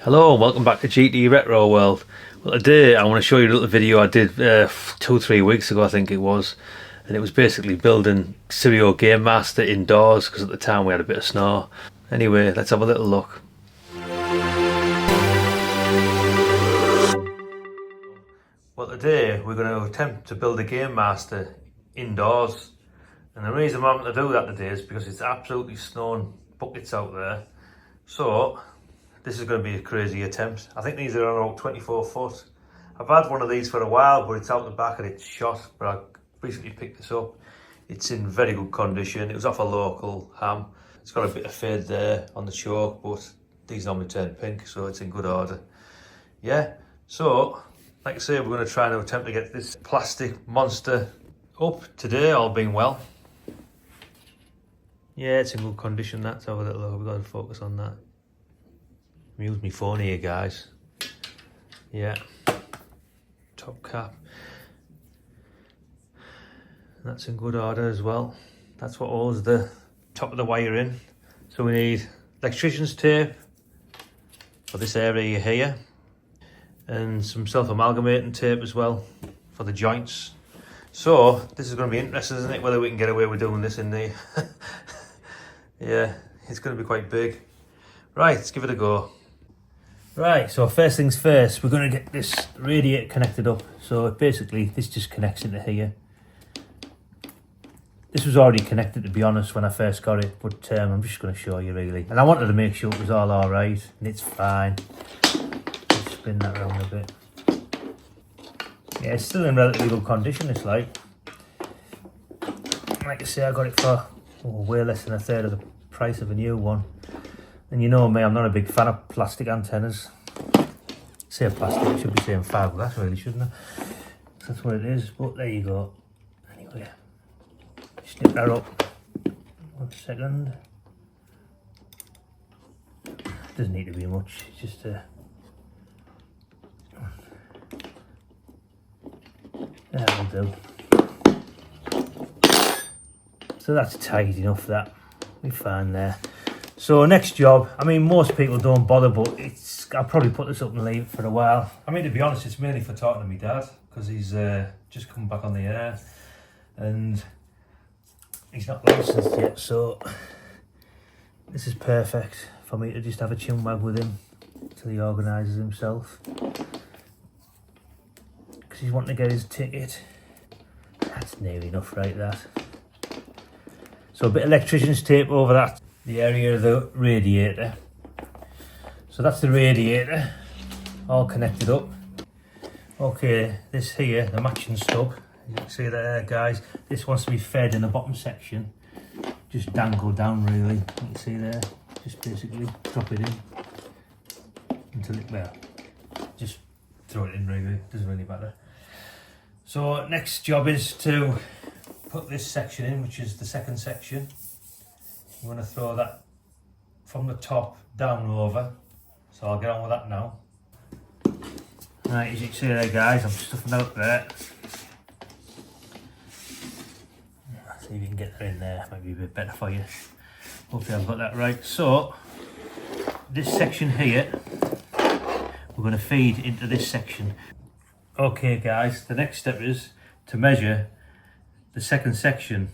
Hello and welcome back to GT Retro World. Well, today I want to show you a little video I did 2-3 weeks ago, I think it was, and it was basically building Sirio Gainmaster indoors because at the time we had a bit of snow. Anyway, let's have a little look. Well, today we're going to attempt to build a Gainmaster indoors, and the reason I'm having to do that today is because it's absolutely snowing buckets out there. So this is going to be a crazy attempt. I think these are around 24 foot. I've had one of these for a while, but it's out the back and it's shot, but I recently picked this up. It's in very good condition. It was off a local ham. It's got a bit of fade there on the choke, but these normally turn pink, so it's in good order. Yeah, so like I say, we're going to try and attempt to get this plastic monster up today, all being well. Yeah, it's in good condition. That's have a little look. We've got to focus on that. Use my phone here, guys. Yeah, top cap. That's in good order as well. That's what holds the top of the wire in. So we need electrician's tape for this area here, and some self-amalgamating tape as well for the joints. So this is going to be interesting, isn't it? Whether we can get away with doing this in the yeah, it's going to be quite big. Right, let's give it a go. Right, so first things first, we're going to get this radiator connected up. So basically this just connects into here. This was already connected, to be honest, when I first got it, but I'm just going to show you really. And I wanted to make sure it was all alright, and it's fine. Let's spin that around a bit. Yeah, it's still in relatively good condition, it's like I say, I got it for way less than a third of the price of a new one. And you know me, I'm not a big fan of plastic antennas. Say plastic, I should be saying fiberglass really, shouldn't I? That's what it is, but there you go. Anyway, snip that up. 1 second. Doesn't need to be much, it's just that'll do. So that's tight enough, that. We're fine there. So next job, I mean, most people don't bother, but I'll probably put this up and leave it for a while. I mean, to be honest, it's mainly for talking to my dad, because he's just come back on the air and he's not licensed yet, so this is perfect for me to just have a chin wag with him till he organises himself, because he's wanting to get his ticket. That's near enough, right, that. So a bit of electrician's tape over that, the area of the radiator. So that's the radiator, all connected up. Okay, this here, the matching stub, you can see there, guys, this wants to be fed in the bottom section. Just dangle down really, you can see there, just basically drop it in until it, well, just throw it in really, doesn't really matter. So next job is to put this section in, which is the second section. I'm going to throw that from the top down over, so I'll get on with that now. Right, as you can see there, guys, I'm stuffing that up there. See if you can get that in there, might be a bit better for you. Hopefully I've got that right. So this section here, we're going to feed into this section. Okay guys, the next step is to measure the second section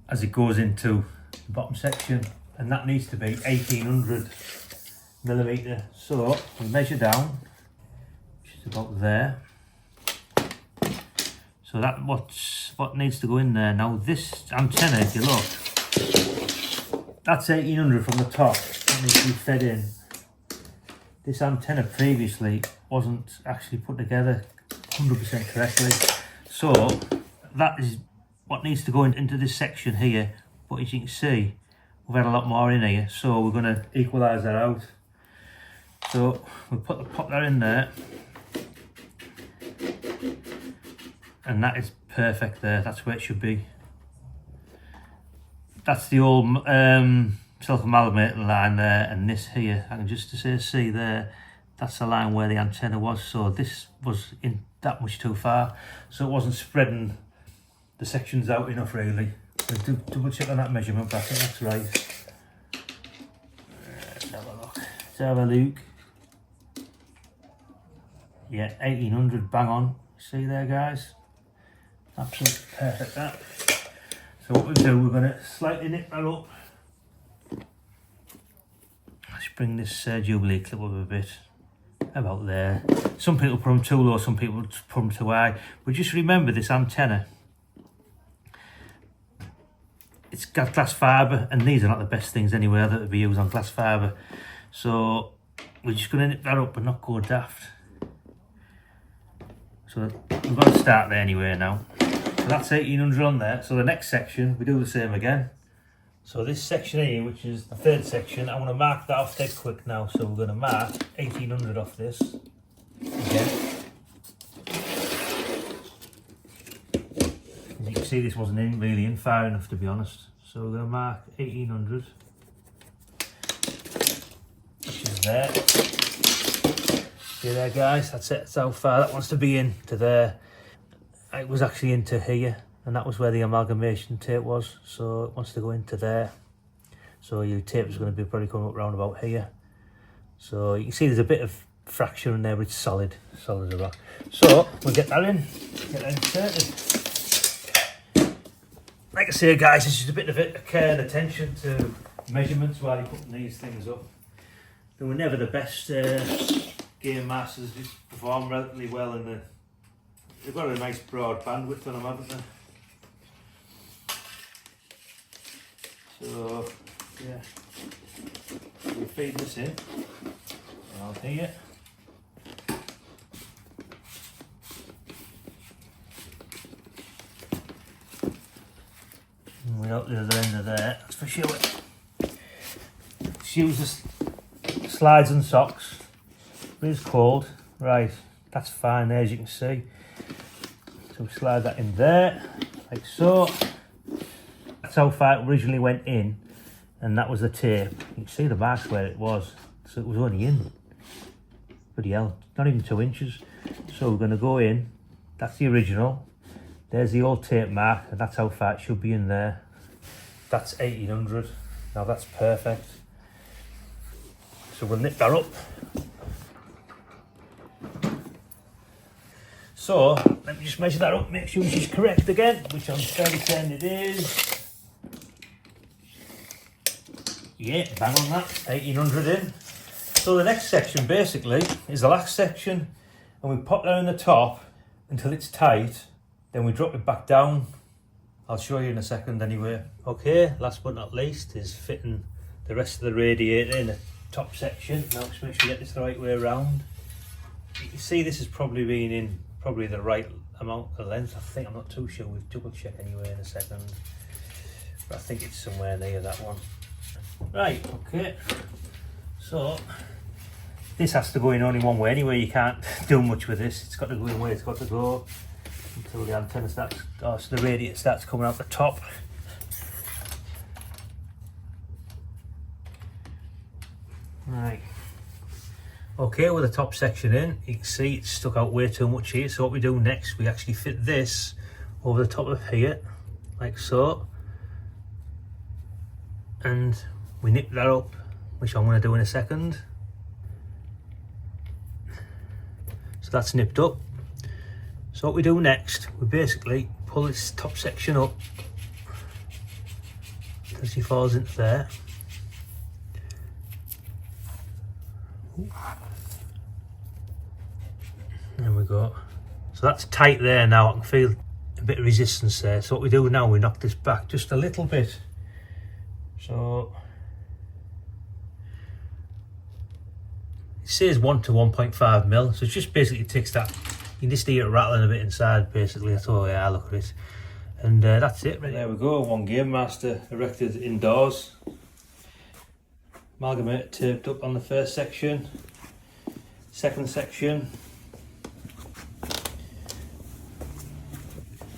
as it goes into the bottom section, and that needs to be 1800 millimeter. So we measure down, which is about there. So that what needs to go in there. Now this antenna, if you look, that's 1800 from the top. That needs to be fed in. This antenna previously wasn't actually put together 100% correctly. So that is what needs to go into this section here, but as you can see, we've had a lot more in here, so we're going to equalise that out. So we'll pop that in there, and that is perfect there. That's where it should be. That's the old self-amalgamating line there, and this here, I can just see there, that's the line where the antenna was. So this was in that much too far, so it wasn't spreading the sections out enough really. So double check on that measurement, but I think that's right. Let's have a look. Let's have a look. Yeah, 1800 bang on. See there, guys? Absolutely perfect that. So what we'll do, we're going to slightly nip that up. Let's bring this Jubilee clip up a bit. About there. Some people put them too low, some people put them too high. But just remember this antenna. It's got glass fibre, and these are not the best things anywhere that would be used on glass fibre. So we're just going to nip that up and not go daft. So we're going to start there anyway now. So that's 1800 on there. So the next section, we do the same again. So this section here, which is the third section, I want to mark that off dead quick now. So we're going to mark 1800 off this again. As you can see, this wasn't really in far enough, to be honest. So we're going to mark 1800, which is there. See there, guys? That's it. That's how far that wants to be in to there. It was actually into here, and that was where the amalgamation tape was. So it wants to go into there. So your tape is going to be probably coming up round about here. So you can see there's a bit of fracture in there, but it's solid as a rock. So we'll get that in, get that inserted. Like I say, guys, it's just a bit of care and attention to measurements while you're putting these things up. They were never the best game masters, just perform relatively well in the. They've got a nice broad bandwidth on them, haven't they? So, yeah, we feed this in around here. And we got the other end of there, that's for sure. Just use the slides and socks. It's cold, right? That's fine there, as you can see. So we slide that in there, like so. That's how far it originally went in, and that was the tape. You can see the marks where it was, so it was only in. Bloody hell, not even 2 inches. So we're going to go in, that's the original. There's the old tape mark, and that's how far it should be in there. That's 1800. Now that's perfect. So we'll nip that up. So let me just measure that up, make sure she's correct again, which I'm fairly certain it is. Yeah, bang on that, 1800 in. So the next section basically is the last section, and we pop that in the top until it's tight, then we drop it back down. I'll show you in a second anyway. Okay, last but not least is fitting the rest of the radiator in the top section. Now just make sure you get this the right way around. You can see this has probably been in the right amount of length. I think, I'm not too sure, we'll double check anyway in a second. But I think it's somewhere near that one. Right, okay. So this has to go in only one way anyway, you can't do much with this. It's got to go in where it's got to go until the antenna starts, so the radiator starts coming out the top. Right. Okay, with the top section in, you can see it's stuck out way too much here. So what we do next, we actually fit this over the top of here, like so. And we nip that up, which I'm going to do in a second. So that's nipped up. So what we do next, we basically pull this top section up until she falls into there. There we go. So that's tight there now. I can feel a bit of resistance there. So what we do now, we knock this back just a little bit. So it says 1 to 1.5 mil. So it just basically takes that. You can just hear it rattling a bit inside, basically. That's all I look at it. And that's it. Right, there we go. One Gainmaster erected indoors. Amalgamator taped up on the first section, second section,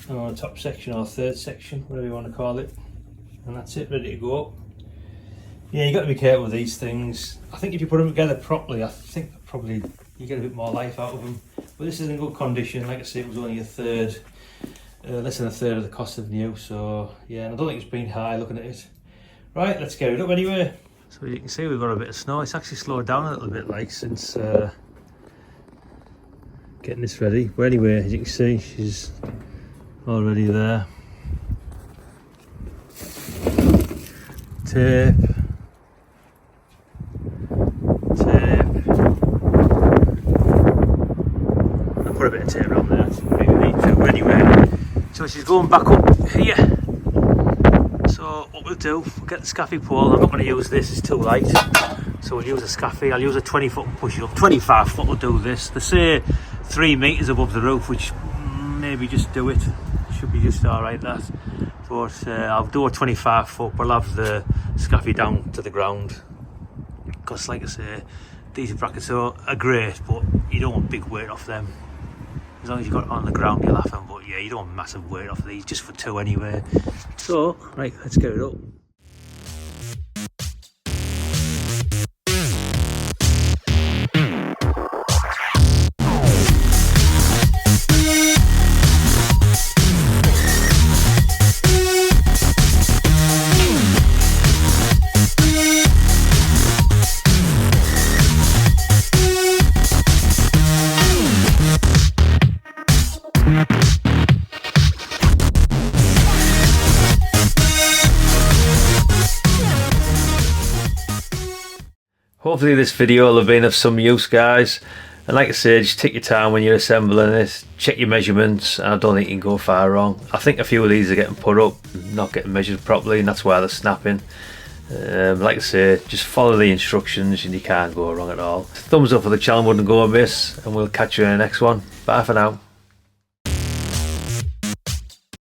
and on the top section or third section, whatever you want to call it. And that's it, ready to go. Yeah, you got to be careful with these things. I think if you put them together properly, I think probably you get a bit more life out of them. But this is in good condition. Like I say, it was only a third, less than a third of the cost of new. So yeah, and I don't think it's been high looking at it. Right, let's get it up anyway. So you can see we've got a bit of snow. It's actually slowed down a little bit, like, since getting this ready. But anyway, as you can see, she's already there. Tape. I'll put a bit of tape around there. Really need to. But anyway, so she's going back up here. So what we'll do, we'll get the scaffy pole. I'm not going to use this, it's too light. So we'll use a scaffy. I'll use a 20-foot and push it up. 25 foot will do this. They say 3 meters above the roof, which maybe just do it. Should be just alright, that. But I'll do a 25 foot, but I'll have the scaffy down to the ground. Because like I say, these brackets are great, but you don't want big weight off them. As long as you've got it on the ground, you'll have them. But yeah, you don't want massive weight off these, just for 2 anyway. So, right, let's get it up. Hopefully this video will have been of some use, guys, and like I said, just take your time when you're assembling this, check your measurements, and I don't think you can go far wrong. I think a few of these are getting put up, not getting measured properly, and that's why they're snapping. Like I say, just follow the instructions and you can't go wrong at all. Thumbs up for the channel, wouldn't go amiss, and we'll catch you in the next one. Bye for now.